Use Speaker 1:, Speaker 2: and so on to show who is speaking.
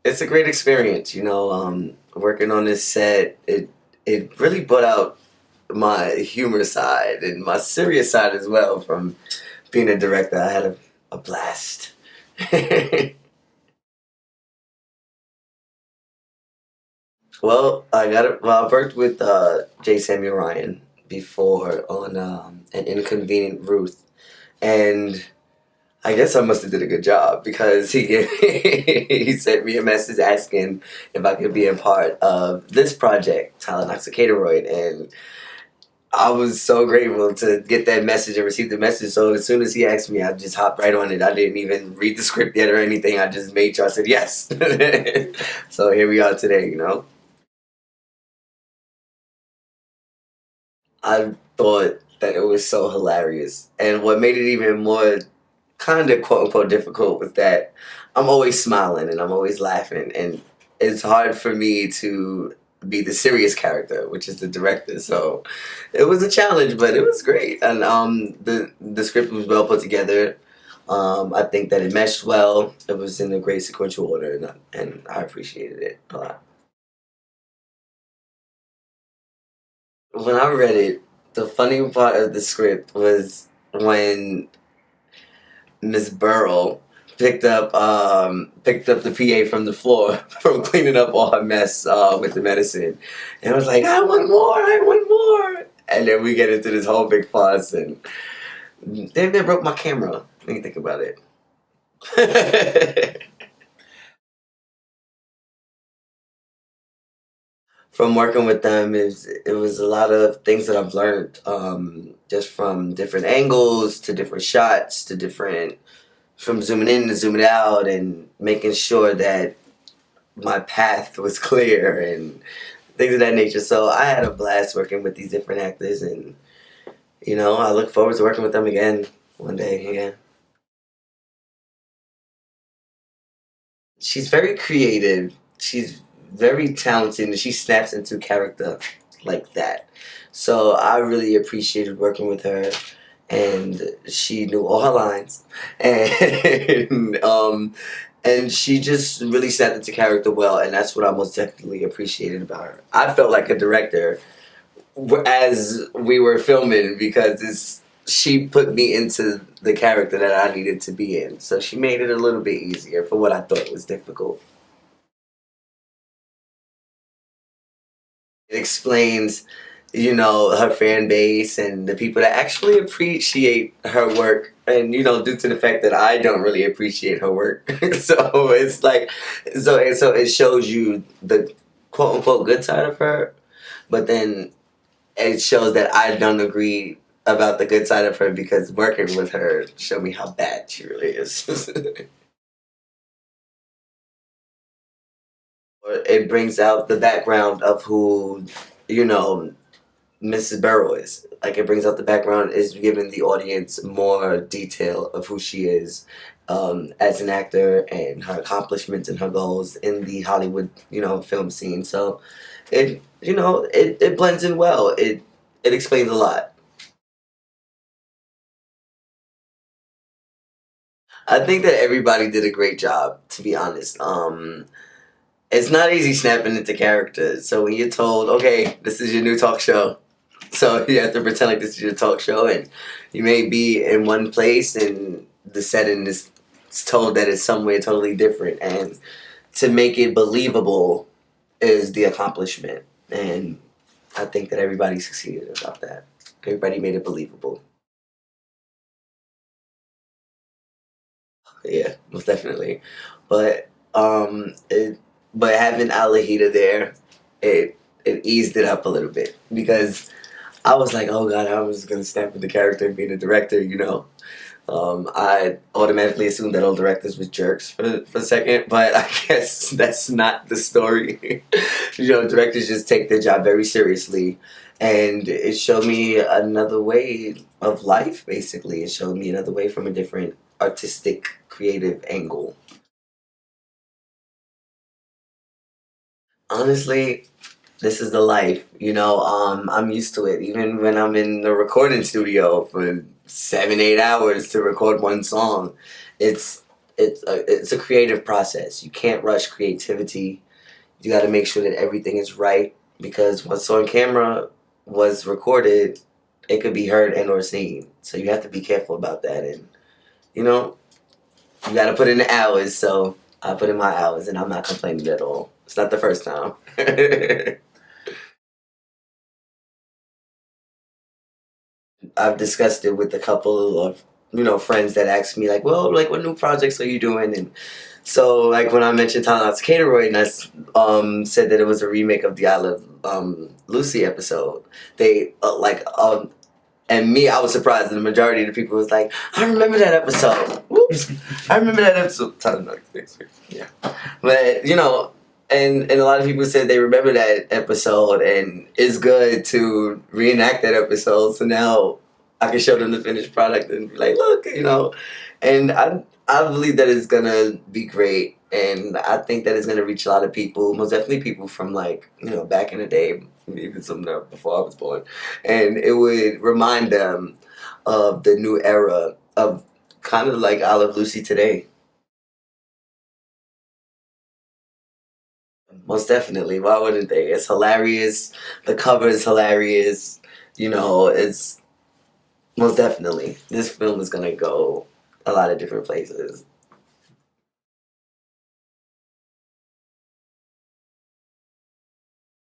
Speaker 1: it's a great experience. Working on this set, it really brought out my humor side and my serious side as well. From being a director, I had a blast. Well, I got it. Well, I worked with J. Samuel Ryan before on an Inconvenient Ruth, and I guess I must have did a good job because he he sent me a message asking if I could be a part of this project, Tylonoxicateroid, and I was so grateful to get that message and receive the message. So as soon as he asked me, I just hopped right on it. I didn't even read the script yet or anything. I just made sure I said yes. So here we are today. I thought that it was so hilarious. And what made it even more kind of quote unquote difficult was that I'm always smiling and I'm always laughing. And it's hard for me to be the serious character, which is the director. So it was a challenge, but it was great. And the script was well put together. I think that it meshed well. It was in a great sequential order, and I appreciated it a lot. When I read it, the funny part of the script was when Miss Burrell picked up the PA from the floor from cleaning up all her mess with the medicine, and was like, "I want more, I want more." And then we get into this whole big fuss, and they broke my camera. When you think about it. From working with them is it was a lot of things that I've learned, just from different angles to different shots to different from zooming in to zooming out and making sure that my path was clear and things of that nature. So I had a blast working with these different actors, and I look forward to working with them again one day. Yeah, she's very creative. She's very talented, and she snaps into character like that. So I really appreciated working with her, and she knew all her lines, and and she just really snapped into character well, and that's what I most definitely appreciated about her. I felt like a director as we were filming because she put me into the character that I needed to be in. So she made it a little bit easier for what I thought was difficult. It explains, her fan base and the people that actually appreciate her work. And due to the fact that I don't really appreciate her work, so it's like, so it shows you the quote unquote good side of her, but then it shows that I don't agree about the good side of her because working with her showed me how bad she really is. It brings out the background of who, you know, Mrs. Burrow is. Like it brings out the background, is giving the audience more detail of who she is as an actor and her accomplishments and her goals in the Hollywood, film scene. So it blends in well. It explains a lot. I think that everybody did a great job, to be honest. It's not easy snapping into character. So when you're told, okay, this is your new talk show, so you have to pretend like this is your talk show, and you may be in one place, and the setting is told that it's somewhere totally different, and to make it believable is the accomplishment, and I think that everybody succeeded about that. Everybody made it believable. Yeah, most definitely. But but having Alahita there, it eased it up a little bit because I was like, oh god, I was gonna step in the character and being a director. I automatically assumed that all directors were jerks for a second, but I guess that's not the story. Directors just take their job very seriously, and it showed me another way of life. Basically, it showed me another way from a different artistic, creative angle. Honestly, this is the life. I'm used to it. Even when I'm in the recording studio for 7, 8 hours to record one song, it's it's a creative process. You can't rush creativity. You got to make sure that everything is right, because what's on camera was recorded, it could be heard and or seen. So you have to be careful about that, and you know you got to put in the hours. So I put in my hours, and I'm not complaining at all. It's not the first time. I've discussed it with a couple of friends that ask me like, well, like what new projects are you doing? And so like when I mentioned Tylonoxicateroid and said that it was a remake of the I Love Lucy episode, they and me, I was surprised that the majority of the people was like, I remember that episode. Whoops, I remember that episode. Yeah, but and a lot of people said they remember that episode, and it's good to reenact that episode. So now I can show them the finished product and be like, look, and I believe that it's gonna be great, and I think that it's gonna reach a lot of people. Most definitely people from like back in the day, even some before I was born, and it would remind them of the new era of kind of like I Love Lucy today. Most definitely. Why wouldn't they? It's hilarious. The cover is hilarious. It's most definitely. This film is gonna go a lot of different places.